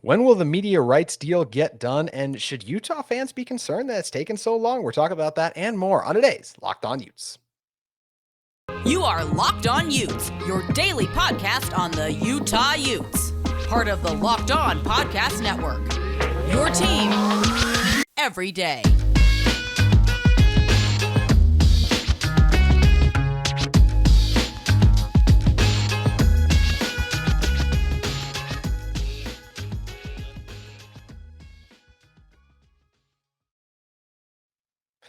When will the media rights deal get done? And should Utah fans be concerned that it's taken so long? We're talking about that and more on today's Locked On Utes. You are Locked On Utes, your daily podcast on the Utah Utes. Part of the Locked On Podcast Network. Your team every day.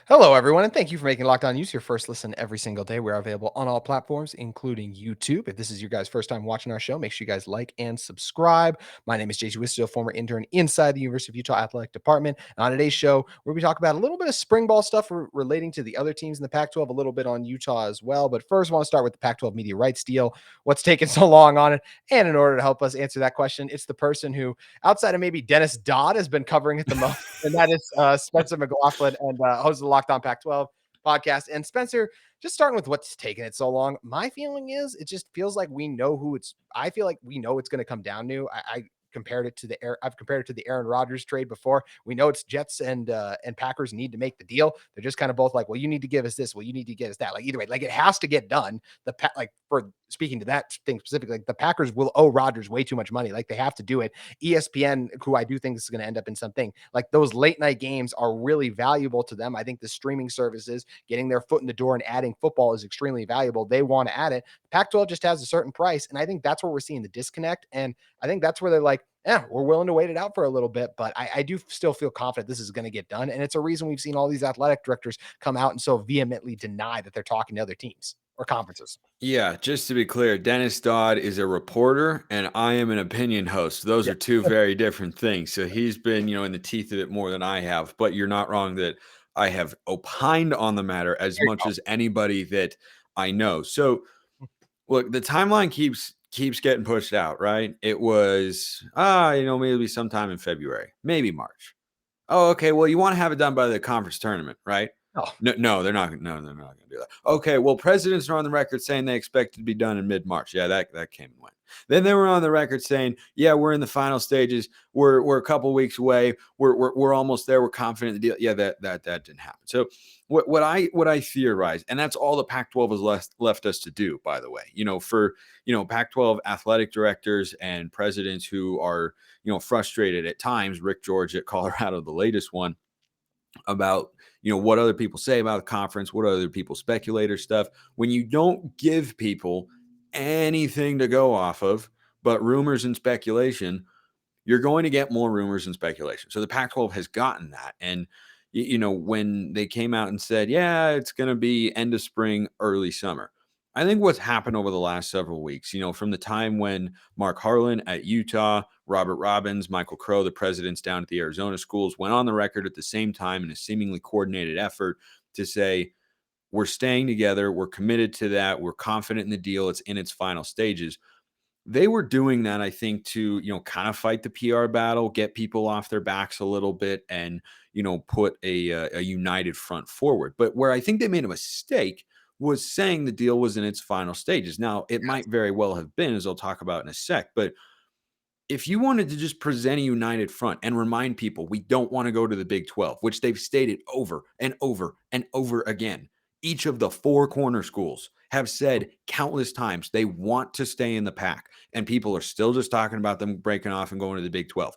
Hello, everyone, and thank you for making Locked On Utes your first listen every single day. We're available on all platforms, including YouTube. If this is your guys' first time watching our show, make sure you guys like and subscribe. My name is Wistrcill, former intern inside the University of Utah Athletic Department. And on today's show, where we talk about a little bit of spring ball stuff relating to the other teams in the Pac-12, a little bit on Utah as well. But first, I want to start with the Pac-12 media rights deal. What's taking so long on it? And in order to help us answer that question, it's the person who, outside of maybe Dennis Dodd, has been covering it the most, and that is Spencer McLaughlin and host of the Locked On Pac-12 podcast. And Spencer, just starting with what's taking it so long, my feeling is it just feels like we know who it's. I feel like we know it's going to come down to. I've compared it to the Aaron Rodgers trade before. We know it's Jets and Packers need to make the deal. They're just kind of both like, well, you need to give us this. Well, you need to give us that. Like either way, like it has to get done. For speaking to that thing specifically, like the Packers will owe Rodgers way too much money. Like they have to do it. ESPN, who I do think is going to end up in something like those late night games are really valuable to them. I think the streaming services getting their foot in the door and adding football is extremely valuable. They want to add it. Pac-12 just has a certain price. And I think that's where we're seeing the disconnect. And I think that's where they're like, yeah, we're willing to wait it out for a little bit, but I do still feel confident this is going to get done. And it's a reason we've seen all these athletic directors come out and so vehemently deny that they're talking to other teams or conferences. Yeah, just to be clear, Dennis Dodd is a reporter and I am an opinion host. Those Yeah. are two very different things. So he's been, in the teeth of it more than I have, but you're not wrong that I have opined on the matter as much as anybody that I know. So look, the timeline keeps getting pushed out, right? It was, maybe sometime in February, maybe March. Oh, okay. Well, you want to have it done by the conference tournament, right? Oh, No, they're not. No, they're not going to do that. Okay, well, presidents are on the record saying they expect it to be done in mid-March. Yeah, that came and went. Then they were on the record saying, yeah, we're in the final stages. We're a couple weeks away. We're almost there. We're confident in the deal. Yeah, that didn't happen. So what I theorize, and that's all the Pac-12 has left us to do, by the way. For Pac-12 athletic directors and presidents who are frustrated at times. Rick George at Colorado, the latest one, about what other people say about the conference, what other people speculate or stuff. When you don't give people anything to go off of but rumors and speculation, you're going to get more rumors and speculation. So the Pac-12 has gotten that. And when they came out and said, yeah, it's going to be end of spring, early summer, I think what's happened over the last several weeks, from the time when Mark Harlan at Utah, Robert Robbins, Michael Crow, the presidents down at the Arizona schools, went on the record at the same time in a seemingly coordinated effort to say, we're staying together, we're committed to that, we're confident in the deal, it's in its final stages. They were doing that, I think, to, kind of fight the PR battle, get people off their backs a little bit, and, put a united front forward. But where I think they made a mistake was saying the deal was in its final stages. Now, it might very well have been, as I'll talk about in a sec, but if you wanted to just present a united front and remind people we don't want to go to the Big 12, which they've stated over and over and over again, each of the four corner schools have said countless times they want to stay in the pack, and people are still just talking about them breaking off and going to the Big 12.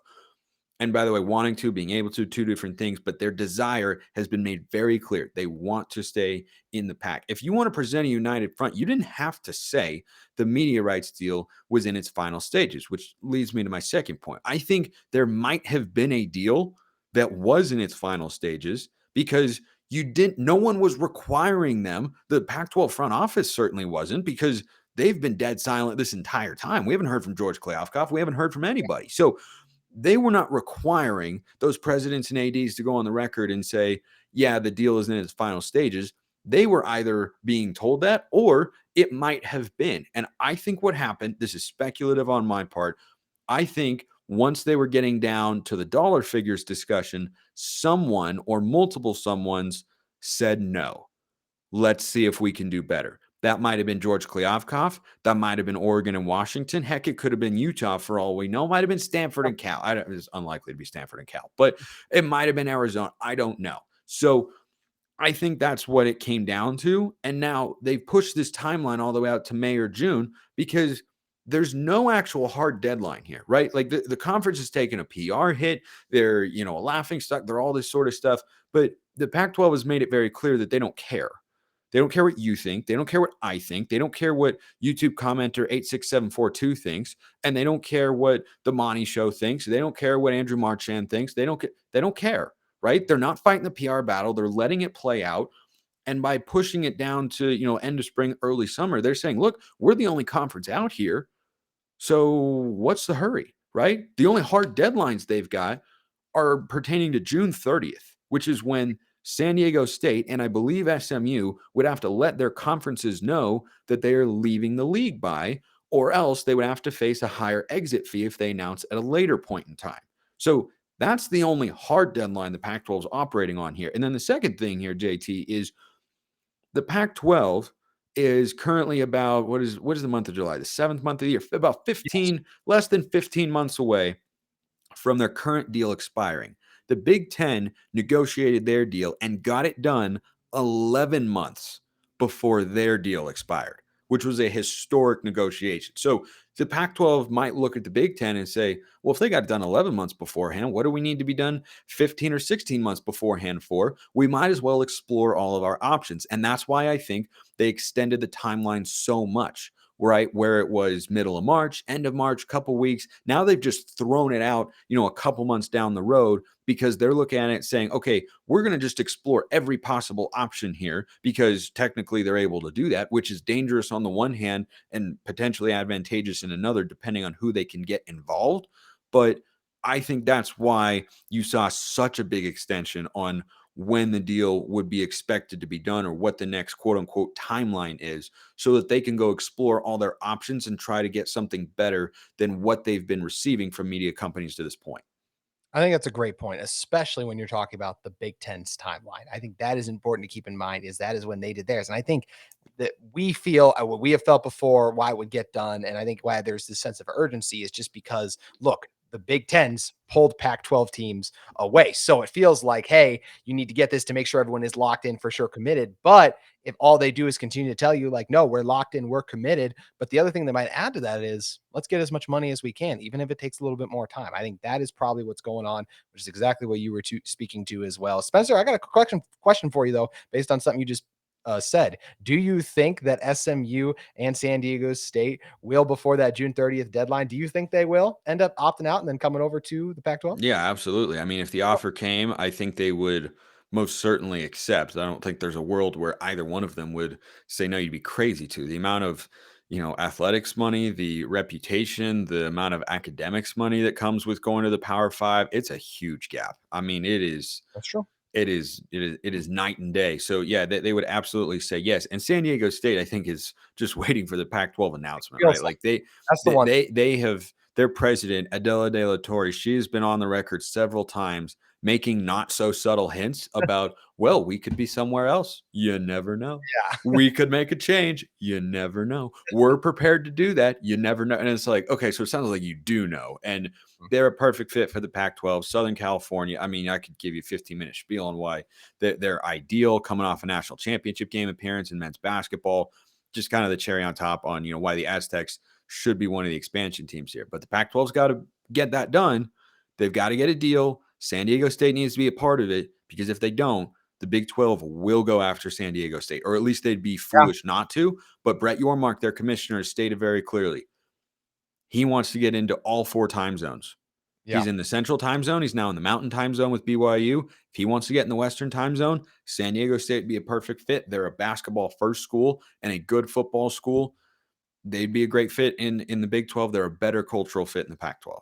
And by the way, wanting to, being able to, two different things, but their desire has been made very clear. They want to stay in the pack. If you want to present a united front, you didn't have to say the media rights deal was in its final stages, which leads me to my second point. I think there might have been a deal that was in its final stages because no one was requiring them. The Pac-12 front office certainly wasn't, because they've been dead silent this entire time. We haven't heard from George Kliavkoff. We haven't heard from anybody. So they were not requiring those presidents and ADs to go on the record and say, yeah, the deal is in its final stages. They were either being told that or it might have been. And I think what happened, this is speculative on my part, I think once they were getting down to the dollar figures discussion, someone or multiple someones said, no, let's see if we can do better. That might have been George Kliavkoff. That might have been Oregon and Washington. Heck, it could have been Utah for all we know. It might have been Stanford and Cal. It's unlikely to be Stanford and Cal, but it might have been Arizona. I don't know. So I think that's what it came down to. And now they've pushed this timeline all the way out to May or June because there's no actual hard deadline here, right? Like the conference has taken a PR hit. They're, a laughing stock. They're all this sort of stuff. But the Pac-12 has made it very clear that they don't care. They don't care what you think. They don't care what I think. They don't care what YouTube commenter 86742 thinks. And they don't care what the Monty Show thinks. They don't care what Andrew Marchand thinks. They don't care, right? They're not fighting the PR battle. They're letting it play out. And by pushing it down to, end of spring, early summer, they're saying, look, we're the only conference out here. So what's the hurry, right? The only hard deadlines they've got are pertaining to June 30th, which is when San Diego State and I believe SMU would have to let their conferences know that they are leaving the league by, or else they would have to face a higher exit fee if they announce at a later point in time. So that's the only hard deadline the Pac-12 is operating on here. And then the second thing here, JT, is the Pac-12 is currently about what is the month of July? The 7th month of the year, about 15, less than 15 months away from their current deal expiring. The Big Ten negotiated their deal and got it done 11 months before their deal expired, which was a historic negotiation. So the Pac-12 might look at the Big Ten and say, well, if they got it done 11 months beforehand, what do we need to be done 15 or 16 months beforehand for? We might as well explore all of our options. And that's why I think they extended the timeline so much, right? Where it was middle of March, end of March, couple weeks. Now they've just thrown it out, a couple months down the road because they're looking at it saying, okay, we're going to just explore every possible option here because technically they're able to do that, which is dangerous on the one hand and potentially advantageous in another, depending on who they can get involved. But I think that's why you saw such a big extension on when the deal would be expected to be done or what the next quote unquote timeline is so that they can go explore all their options and try to get something better than what they've been receiving from media companies to this point. I think that's a great point, especially when you're talking about the Big Ten's timeline. I think that is important to keep in mind is that is when they did theirs. And I think that we feel what we have felt before, why it would get done. And I think why there's this sense of urgency is just because, look, the Big Ten's pulled Pac-12 teams away. So it feels like, hey, you need to get this to make sure everyone is locked in for sure committed. But if all they do is continue to tell you like, no, we're locked in, we're committed. But the other thing they might add to that is let's get as much money as we can, even if it takes a little bit more time. I think that is probably what's going on, which is exactly what you were speaking to as well. Spencer, I got a question for you though, based on something you just said. Do you think that SMU and San Diego State will, before that June 30th deadline, do you think they will end up opting out and then coming over to the Pac-12? Yeah, absolutely. I mean, if the offer came, I think they would most certainly accept. I don't think there's a world where either one of them would say no. You'd be crazy to. The amount of athletics money, the reputation, the amount of academics money that comes with going to the Power Five, it's a huge gap. I mean, it is. That's true. It is night and day. So yeah, they would absolutely say yes. And San Diego State, I think, is just waiting for the Pac-12 announcement, right? Like That's the one. they have their president, Adela De La Torre. She has been on the record several times making not so subtle hints about, well, we could be somewhere else. You never know. Yeah. We could make a change. You never know. We're prepared to do that. You never know. And it's like, okay, so it sounds like you do know. And they're a perfect fit for the Pac-12, Southern California. I mean, I could give you a 15-minute spiel on why they're ideal, coming off a national championship game appearance in men's basketball. Just kind of the cherry on top on, why the Aztecs should be one of the expansion teams here. But the Pac-12's got to get that done. They've got to get a deal. San Diego State needs to be a part of it because if they don't, the Big 12 will go after San Diego State, or at least they'd be foolish not to. But Brett Yormark, their commissioner, has stated very clearly, he wants to get into all 4 time zones. Yeah. He's in the central time zone. He's now in the mountain time zone with BYU. If he wants to get in the western time zone, San Diego State would be a perfect fit. They're a basketball first school and a good football school. They'd be a great fit in the Big 12. They're a better cultural fit in the Pac-12.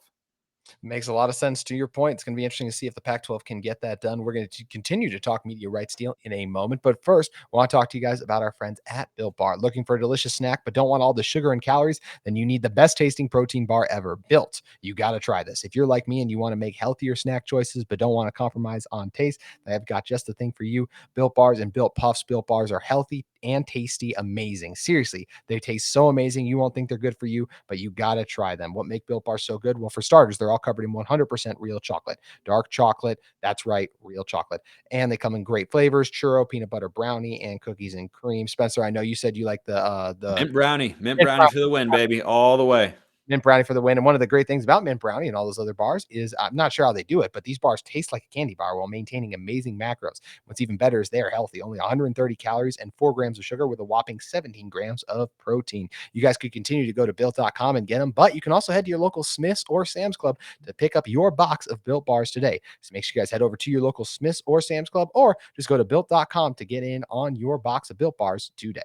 Makes a lot of sense to your point. It's going to be interesting to see if the Pac-12 can get that done. We're going to continue to talk media rights deal in a moment. But first, I want to talk to you guys about our friends at Built Bar. Looking for a delicious snack, but don't want all the sugar and calories? Then you need the best tasting protein bar ever, Built. You got to try this. If you're like me and you want to make healthier snack choices, but don't want to compromise on taste, I have got just the thing for you. Built Bars and Built Puffs. Built Bars are healthy and tasty, amazing. Seriously, they taste so amazing. You won't think they're good for you, but you got to try them. What make Built Bars so good? Well, for starters, they're all covered in 100% real chocolate, dark chocolate. That's right, real chocolate. And they come in great flavors: churro, peanut butter brownie, and cookies and cream. Spencer, I know you said you like the Mint mint brownie for the win, baby, all the way. mint brownie for the win. And one of the great things about mint brownie and all those other bars is I'm not sure how they do it, but these bars taste like a candy bar while maintaining amazing macros. What's even better is they're healthy, only 130 calories and 4 grams of sugar with a whopping 17 grams of protein. You guys could continue to go to built.com and get them, but you can also head to your local Smith's or Sam's Club to pick up your box of Built Bars today. So make sure you guys head over to your local Smith's or Sam's Club, or just go to built.com to get in on your box of Built Bars today.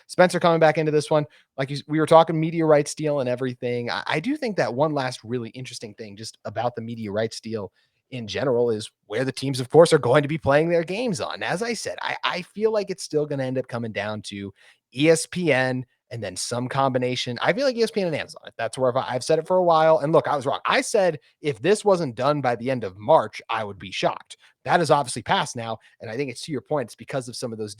Spencer, coming back into this one, we were talking media rights deal and everything. I do think that one last really interesting thing just about the media rights deal in general is where the teams, of course, are going to be playing their games on. As I said, I feel like it's still going to end up coming down to ESPN and then some combination. I feel like ESPN and Amazon. That's where I've said it for a while. And look, I was wrong. I said if this wasn't done by the end of March, I would be shocked. That is obviously passed now, and I think it's to your point. It's because of some of those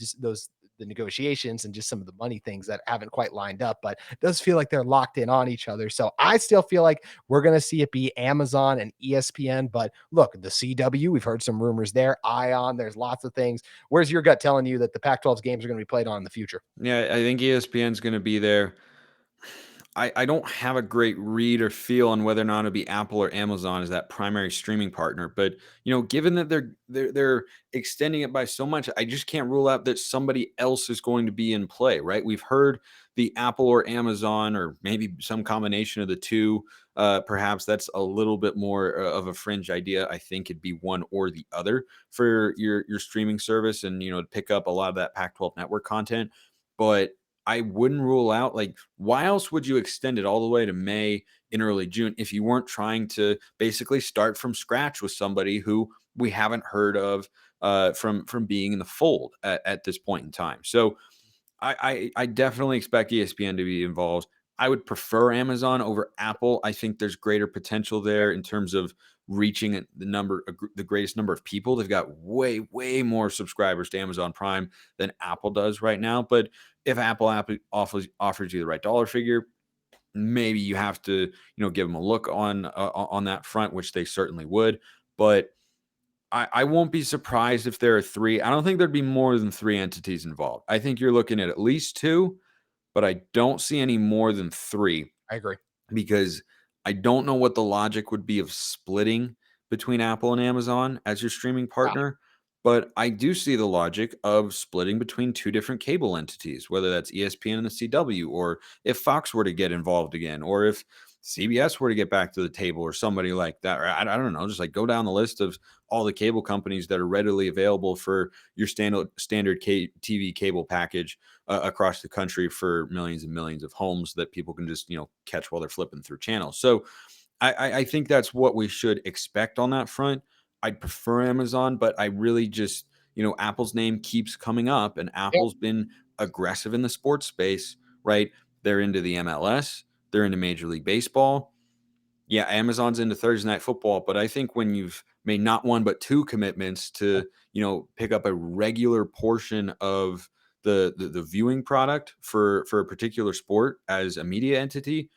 the negotiations and just some of the money things that haven't quite lined up, but it does feel like they're locked in on each other. So I still feel like we're going to see it be Amazon and ESPN. But look, the CW, we've heard some rumors there. Ion, there's lots of things. Where's your gut telling you that the Pac-12's games are going to be played on in the future? Yeah, I think ESPN's going to be there. I don't have a great read or feel on whether or not it'll be Apple or Amazon as that primary streaming partner. But given that they're extending it by so much, I just can't rule out that somebody else is going to be in play, right? We've heard the Apple or Amazon, or maybe some combination of the two. Perhaps that's a little bit more of a fringe idea. I think it'd be one or the other for your streaming service, and to pick up a lot of that Pac-12 network content. But I wouldn't rule out, like, why else would you extend it all the way to May in early June if you weren't trying to basically start from scratch with somebody who we haven't heard of from being in the fold at this point in time? So I definitely expect ESPN to be involved. I would prefer Amazon over Apple. I think there's greater potential there in terms of reaching the greatest number of people. They've got way more subscribers to Amazon Prime than Apple does right now. But if Apple offers you the right dollar figure, maybe you have to give them a look on that front, which they certainly would. But I won't be surprised if there are three. I don't think there'd be more than three entities involved. I think you're looking at least two, but I don't see any more than three, I agree. because I don't know what the logic would be of splitting between Apple and Amazon as your streaming partner. But I do see the logic of splitting between two different cable entities, whether that's ESPN and the CW, or if Fox were to get involved again, or if CBS were to get back to the table, or somebody like that. Or I don't know, just like go down the list of all the cable companies that are readily available for your standard TV cable package across the country for millions and millions of homes that people can just catch while they're flipping through channels. So I think that's what we should expect on that front. I'd prefer Amazon, but I really just, Apple's name keeps coming up, and Apple's been aggressive in the sports space, right? They're into the MLS, they're into Major League Baseball. Yeah, Amazon's into Thursday Night Football, but I think when you've made not one but two commitments to, pick up a regular portion of the viewing product for a particular sport as a media entity,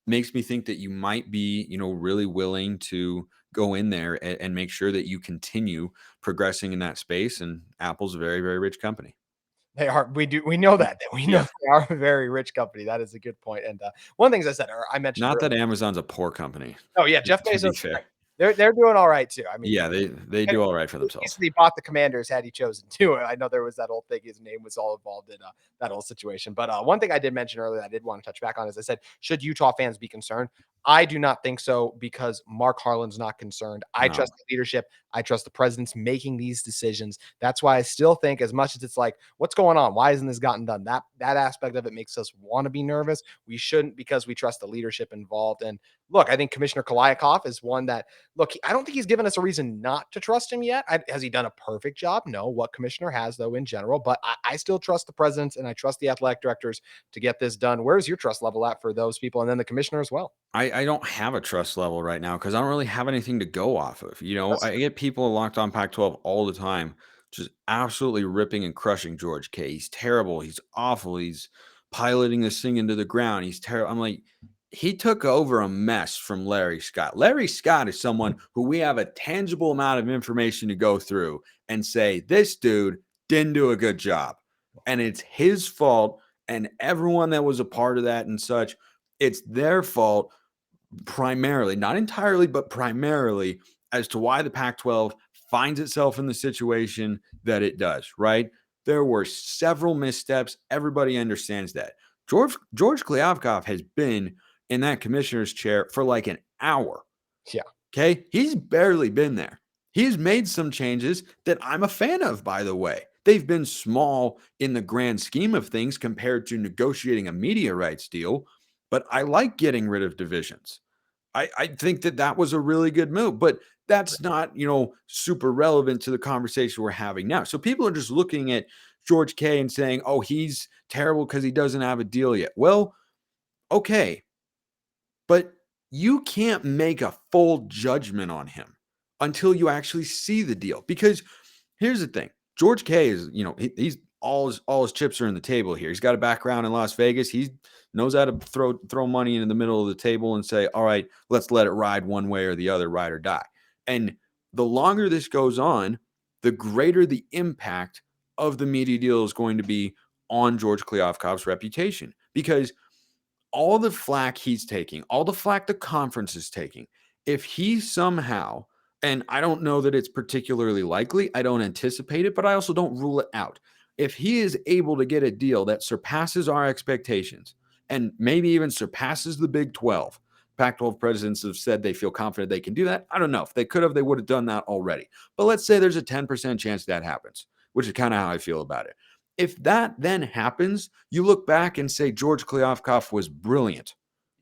makes me think that you might be, really willing to go in there and make sure that you continue progressing in that space. And Apple's a very, very rich company. They are. We know that. We know Yeah. they are a very rich company. That is a good point. And one of the things I said, or I mentioned Not that earlier. Amazon's a poor company, Oh yeah, Jeff to be Bezos. fair. They're doing all right too. I mean, Yeah, they do all right for he themselves. easily bought the Commanders had he chosen to. I know there was that whole thing. His name was all involved in that whole situation. But one thing I did mention earlier, I did want to touch back on, is I said, should Utah fans be concerned? I do not think so, because Mark Harlan's not concerned. I No. trust the leadership. I trust the president's making these decisions. That's why I still think, as much as it's like, what's going on? Why hasn't this gotten done? That aspect of it makes us want to be nervous. We shouldn't, because we trust the leadership involved. And look, I think Commissioner Kaliakov is one that, look, I don't think he's given us a reason not to trust him yet. Has he done a perfect job? No. What commissioner has, though, in general? But I still trust the presidents, and I trust the athletic directors to get this done. Where's your trust level at for those people, and then the commissioner as well? I don't have a trust level right now because I don't really have anything to go off of. I get people Locked On Pac-12 all the time just absolutely ripping and crushing George K. He's terrible. He's awful. He's piloting this thing into the ground. He's terrible. I'm like, he took over a mess from Larry Scott. Larry Scott is someone who we have a tangible amount of information to go through and say, this dude didn't do a good job. And it's his fault. And everyone that was a part of that and such, it's their fault primarily, not entirely, but primarily as to why the Pac-12 finds itself in the situation that it does, right? There were several missteps. Everybody understands that. George Kliavkoff has been in that commissioner's chair for like an hour. Yeah. Okay. He's barely been there. He's made some changes that I'm a fan of, by the way. They've been small in the grand scheme of things compared to negotiating a media rights deal, but I like getting rid of divisions. I think that was a really good move, but that's not, super relevant to the conversation we're having now. So people are just looking at George K and saying, oh, he's terrible because he doesn't have a deal yet. Well, okay, but you can't make a full judgment on him until you actually see the deal. Because here's the thing. George K is, he's all his chips are in the table here. He's got a background in Las Vegas. He knows how to throw money into the middle of the table and say, all right, let's let it ride one way or the other, ride or die. And the longer this goes on, the greater the impact of the media deal is going to be on George Kliavkoff's reputation. Because all the flack he's taking, all the flack the conference is taking, if he somehow, and I don't know that it's particularly likely, I don't anticipate it, but I also don't rule it out. If he is able to get a deal that surpasses our expectations and maybe even surpasses the Big 12, Pac-12 presidents have said they feel confident they can do that. I don't know. If they could have, they would have done that already. But let's say there's a 10% chance that happens, which is kind of how I feel about it. If that then happens, you look back and say George Kliavkoff was brilliant.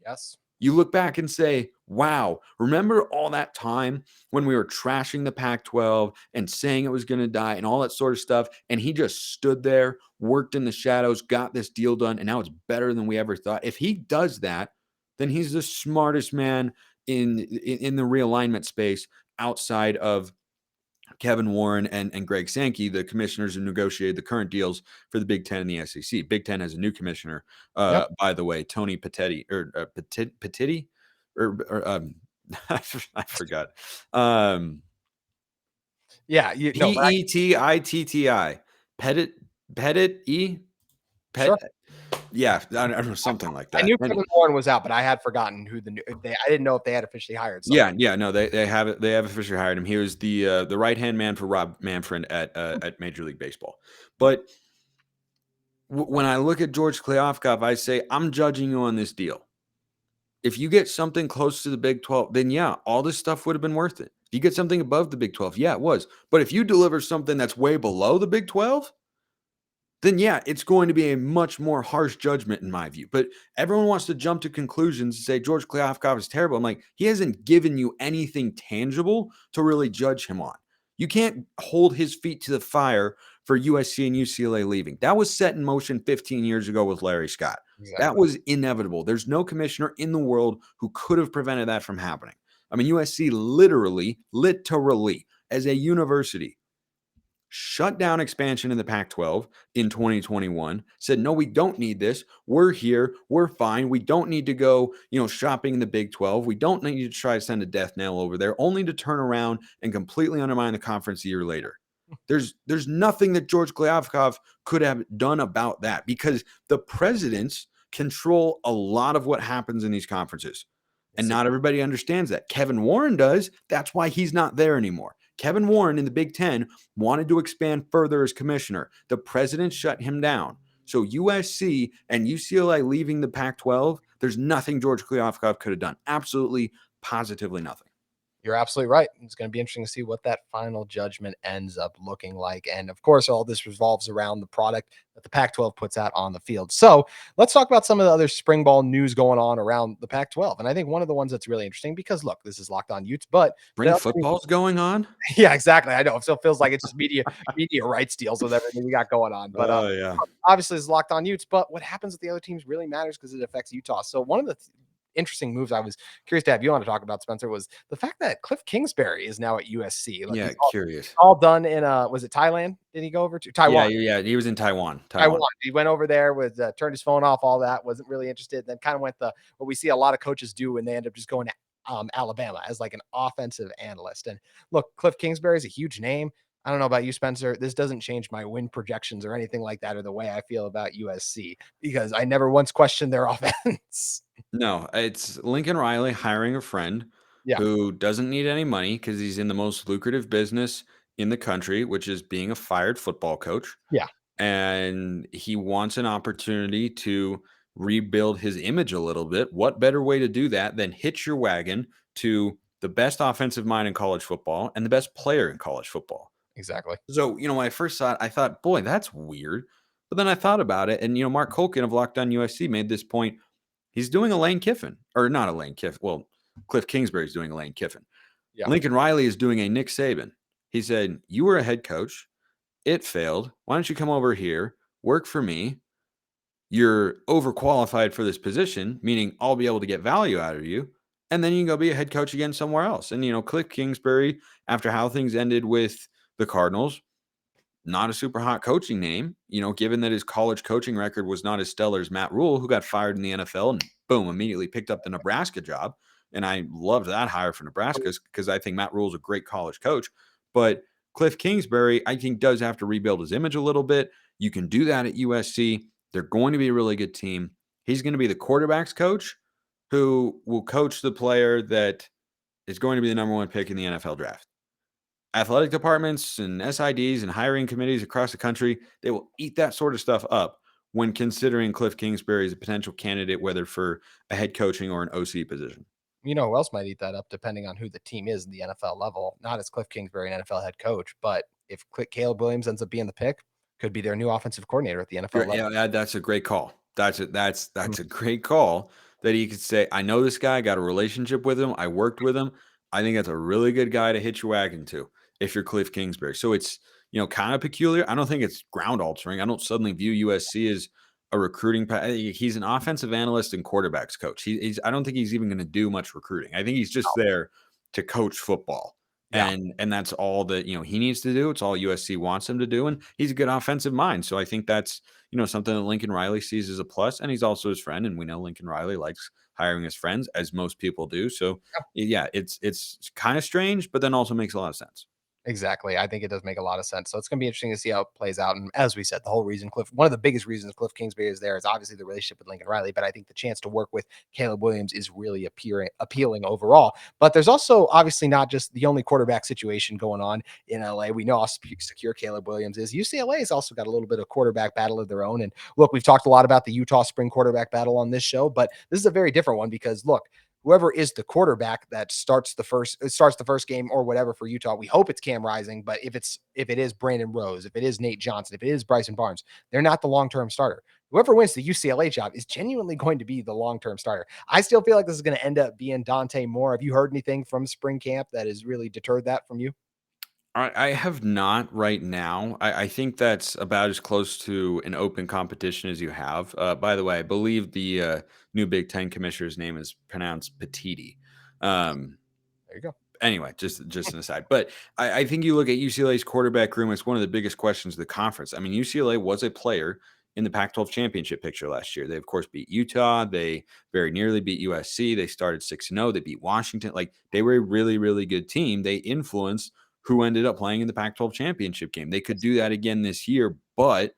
Yes. You look back and say, wow, remember all that time when we were trashing the Pac-12 and saying it was going to die and all that sort of stuff, and he just stood there, worked in the shadows, got this deal done, and now it's better than we ever thought. If he does that, then he's the smartest man in the realignment space outside of Kevin Warren and Greg Sankey, the commissioners who negotiated the current deals for the Big Ten and the SEC. Big Ten has a new commissioner, by the way, Tony Petitti Petitti, I forgot. Petitti, Sure. Yeah, I don't know, something like that. I knew Kevin Warren was out, but I had forgotten who I didn't know if they had officially hired someone. Yeah, no, they have it. They have officially hired him. He was the right hand man for Rob Manfred at Major League Baseball. But when I look at George Kliavkoff, I say I'm judging you on this deal. If you get something close to the Big 12, then yeah, all this stuff would have been worth it. If you get something above the Big 12, yeah, it was. But if you deliver something that's way below the Big 12, then yeah, it's going to be a much more harsh judgment in my view. But everyone wants to jump to conclusions and say George Kliavkoff is terrible. I'm like, he hasn't given you anything tangible to really judge him on. You can't hold his feet to the fire for USC and UCLA leaving. That was set in motion 15 years ago with Larry Scott. Exactly. That was inevitable. There's no commissioner in the world who could have prevented that from happening. I mean, USC literally, as a university, shut down expansion in the Pac-12 in 2021, said, no, we don't need this. We're here. We're fine. We don't need to go, shopping in the Big 12. We don't need to try to send a death knell over there, only to turn around and completely undermine the conference a year later. There's nothing that George Kliavkoff could have done about that because the presidents control a lot of what happens in these conferences. And not everybody understands that. Kevin Warren does. That's why he's not there anymore. Kevin Warren in the Big Ten wanted to expand further as commissioner. The president shut him down. So USC and UCLA leaving the Pac-12, there's nothing George Kliavkoff could have done. Absolutely, positively nothing. You're absolutely right. It's going to be interesting to see what that final judgment ends up looking like. And of course, all this revolves around the product that the Pac-12 puts out on the field. So let's talk about some of the other spring ball news going on around the Pac-12. And I think one of the ones that's really interesting because look, this is Locked On Utes, but spring football's going on. Yeah, exactly. I know. It still feels like it's just media rights deals with everything we got going on. But obviously it's Locked On Utes, but what happens with the other teams really matters because it affects Utah. So one of the interesting moves I was curious to have you on to talk about, Spencer, was the fact that Kliff Kingsbury is now at USC. Look, Yeah, he's all, curious. all done in was it Thailand? Did he go over to Yeah, Taiwan? he was in Taiwan. Taiwan. He went over there with turned his phone off, all that, wasn't really interested. Then kind of went the what we see a lot of coaches do when they end up just going to Alabama as like an offensive analyst. And look, Kliff Kingsbury is a huge name. I don't know about you, Spencer. This doesn't change my win projections or anything like that, or the way I feel about USC, because I never once questioned their offense. No, it's Lincoln Riley hiring a friend Yeah, who doesn't need any money because he's in the most lucrative business in the country, which is being a fired football coach. yeah, And he wants an opportunity to rebuild his image a little bit. What better way to do that than hitch your wagon to the best offensive mind in college football and the best player in college football? exactly. So, when I first saw it, I thought, boy, that's weird. But then I thought about it, and Mark Colkin of Locked On USC made this point. He's doing a Lane Kiffin, or not a Lane Kiffin. Well, Kliff Kingsbury is doing a Lane Kiffin. Yeah, Lincoln Riley is doing a Nick Saban. He said, "You were a head coach. It failed. Why don't you come over here, work for me? You're overqualified for this position, meaning I'll be able to get value out of you. And then you can go be a head coach again somewhere else." And, Kliff Kingsbury, after how things ended with the Cardinals, not a super hot coaching name, given that his college coaching record was not as stellar as Matt Rule, who got fired in the NFL and boom, immediately picked up the Nebraska job. And I loved that hire for Nebraska because I think Matt Rule is a great college coach. But Kliff Kingsbury, I think, does have to rebuild his image a little bit. You can do that at USC. They're going to be a really good team. He's going to be the quarterback's coach who will coach the player that is going to be the number one pick in the NFL draft. Athletic departments and SIDs and hiring committees across the country, they will eat that sort of stuff up when considering Kliff Kingsbury as a potential candidate, whether for a head coaching or an OC position. You know who else might eat that up, depending on who the team is in the NFL level? Not as Kliff Kingsbury, an NFL head coach, but if Caleb Williams ends up being the pick, could be their new offensive coordinator at the NFL level. Yeah, that's a great call. That's a great call that he could say, "I know this guy, got a relationship with him, I worked with him. I think that's a really good guy to hitch your wagon to if you're Kliff Kingsbury." So it's kind of peculiar. I don't think it's ground altering. I don't suddenly view USC as a recruiting. He's an offensive analyst and quarterbacks coach. I don't think he's even going to do much recruiting. I think he's just there to coach football. Yeah. And that's all that he needs to do. It's all USC wants him to do, and he's a good offensive mind. So I think that's something that Lincoln Riley sees as a plus, and he's also his friend. And we know Lincoln Riley likes hiring his friends, as most people do. So yeah, it's kind of strange, but then also makes a lot of sense. Exactly. I think it does make a lot of sense. So it's going to be interesting to see how it plays out. And as we said, the whole reason one of the biggest reasons Kliff Kingsbury is there is obviously the relationship with Lincoln Riley. But I think the chance to work with Caleb Williams is really appealing overall. But there's also obviously not just the only quarterback situation going on in LA. We know how secure Caleb Williams is. UCLA has also got a little bit of quarterback battle of their own. And look, we've talked a lot about the Utah spring quarterback battle on this show, but this is a very different one because look, whoever is the quarterback that starts the first game or whatever for Utah, we hope it's Cam Rising. But if it is Brandon Rose, if it is Nate Johnson, if it is Bryson Barnes, they're not the long-term starter. Whoever wins the UCLA job is genuinely going to be the long-term starter. I still feel like this is going to end up being Dante Moore. Have you heard anything from spring camp that has really deterred that from you? I have not right now. I think that's about as close to an open competition as you have. By the way, I believe the new Big Ten commissioner's name is pronounced Petiti. Um, There you go. anyway, just an aside. But I think you look at UCLA's quarterback room, it's one of the biggest questions of the conference. I mean, UCLA was a player in the Pac-12 championship picture last year. They, of course, beat Utah. They very nearly beat USC. They started 6-0. They beat Washington. Like, they were a really, really good team. They influenced who ended up playing in the Pac-12 championship game. They could do that again this year, but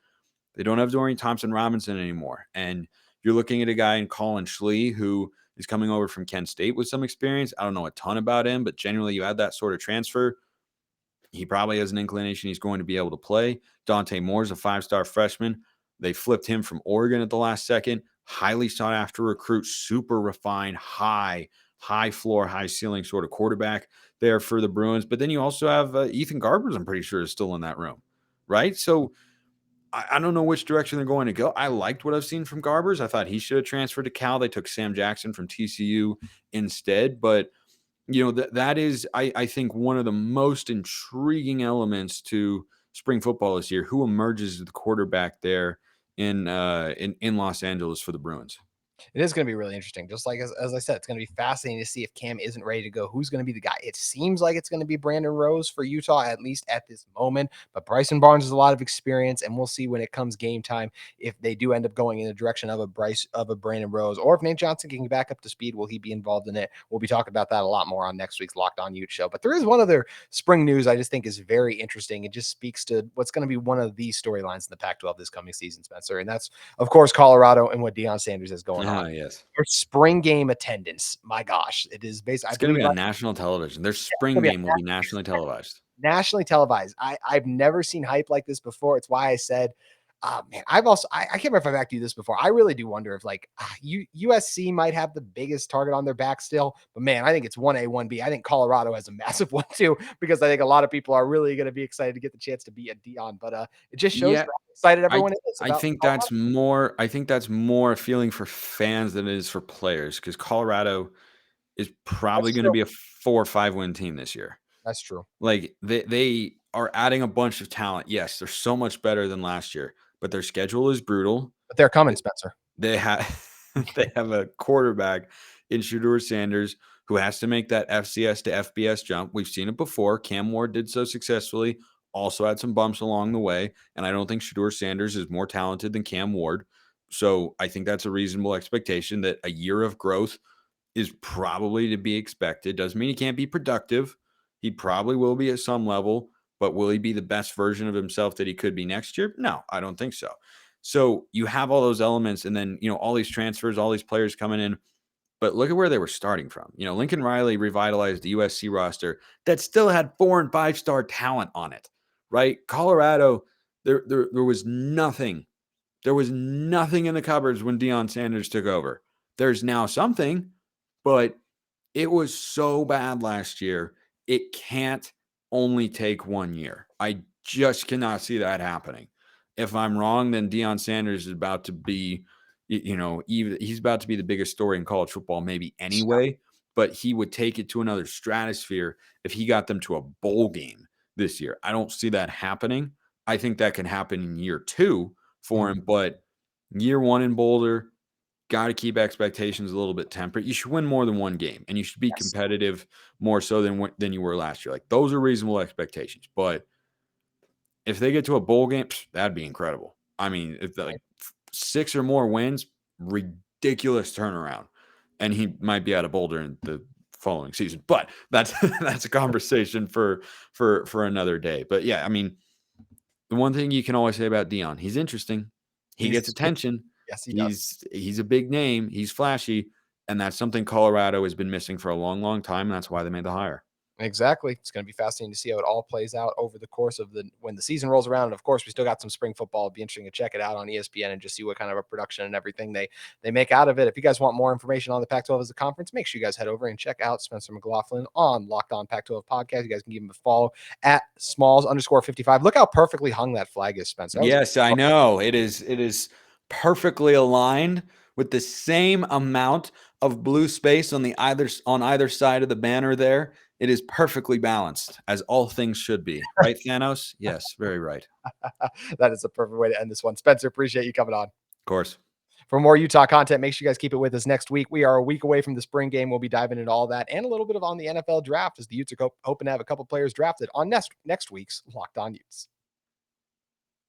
they don't have Dorian Thompson-Robinson anymore. And you're looking at a guy in Colin Schlee who is coming over from Kent State with some experience. I don't know a ton about him, but generally you add that sort of transfer, he probably has an inclination he's going to be able to play. Dante Moore's a 5-star freshman. They flipped him from Oregon at the last second. Highly sought after recruit, super refined, high floor, high ceiling sort of quarterback there for the Bruins. But then you also have Ethan Garbers, I'm pretty sure, is still in that room, right? So I don't know which direction they're going to go. I liked what I've seen from Garbers. I thought he should have transferred to Cal. They took Sam Jackson from TCU instead. But, that is, I think, one of the most intriguing elements to spring football this year. Who emerges as the quarterback there in Los Angeles for the Bruins? It is going to be really interesting. Just like as I said, it's going to be fascinating to see if Cam isn't ready to go. Who's going to be the guy? It seems like it's going to be Brandon Rose for Utah, at least at this moment. But Bryson Barnes has a lot of experience, and we'll see when it comes game time if they do end up going in the direction of a Brandon Rose, or if Nate Johnson can get back up to speed. Will he be involved in it? We'll be talking about that a lot more on next week's Locked On Utes show. But there is one other spring news I just think is very interesting. It just speaks to what's going to be one of the storylines in the Pac-12 this coming season, Spencer, and that's of course Colorado and what Deion Sanders has going on. Ah, yes. Their spring game attendance, my gosh, it is based. I It's going to believe be on national television. Their spring game will be nationally televised. nationally televised. I've never seen hype like this before. It's why I said, man, I can't remember if I've asked you this before. I really do wonder if USC might have the biggest target on their back still, but man, I think it's 1A, 1B. I think Colorado has a massive one too, because I think a lot of people are really going to be excited to get the chance to be a Dion. But it just shows Yeah, how excited I everyone is I about think Colorado. that's more. I think that's more a feeling for fans than it is for players, because Colorado is probably That's going to true. be a 4 or 5 win team this year. That's true. Like they are adding a bunch of talent. Yes, they're so much better than last year, but their schedule is brutal. But they're coming, Spencer. They have they have a quarterback in Shedeur Sanders who has to make that FCS to FBS jump. We've seen it before. Cam Ward did so successfully, also had some bumps along the way, and I don't think Shedeur Sanders is more talented than Cam Ward. So I think that's a reasonable expectation that a year of growth is probably to be expected. Doesn't mean he can't be productive. He probably will be at some level, but will he be the best version of himself that he could be next year? No, I don't think so. So you have all those elements, and then all these transfers, all these players coming in. But look at where they were starting from. Lincoln Riley revitalized the USC roster that still had 4 and 5-star talent on it, right? Colorado, there was nothing. There was nothing in the cupboards when Deion Sanders took over. There's now something, but it was so bad last year. It can't only take 1 year. I just cannot see that happening. If I'm wrong, then Deion Sanders is about to be, he's about to be the biggest story in college football, maybe anyway, but he would take it to another stratosphere if he got them to a bowl game this year. I don't see that happening. I think that can happen in year 2 for him, but year 1 in Boulder, got to keep expectations a little bit temperate. You should win more than 1 game, and you should be competitive more so than you were last year. Like, those are reasonable expectations. But if they get to a bowl game, that'd be incredible. I mean, if like 6 or more wins, ridiculous turnaround, and he might be out of Boulder in the following season. But that's that's a conversation for another day. But yeah, I mean, the one thing you can always say about Deion, he's interesting. He gets attention. Yes, he does. He's a big name. He's flashy, and that's something Colorado has been missing for a long, long time. And that's why they made the hire. Exactly. It's going to be fascinating to see how it all plays out over the course of when the season rolls around. And of course, we still got some spring football. It'll be interesting to check it out on ESPN and just see what kind of a production and everything they make out of it. If you guys want more information on the Pac-12 as a conference, make sure you guys head over and check out Spencer McLaughlin on Locked On Pac-12 podcast. You guys can give him a follow at Smalls_55. Look how perfectly hung that flag is, Spencer. Yes, I know. It is perfectly aligned with the same amount of blue space on either side of the banner there. It is perfectly balanced, as all things should be. Right, Thanos? Yes, very right. That is a perfect way to end this one. Spencer, appreciate you coming on. Of course. For more Utah content, make sure you guys keep it with us next week. We are a week away from the spring game. We'll be diving into all that and a little bit on the NFL draft, as the Utes are hoping to have a couple players drafted on next week's Locked On Utes.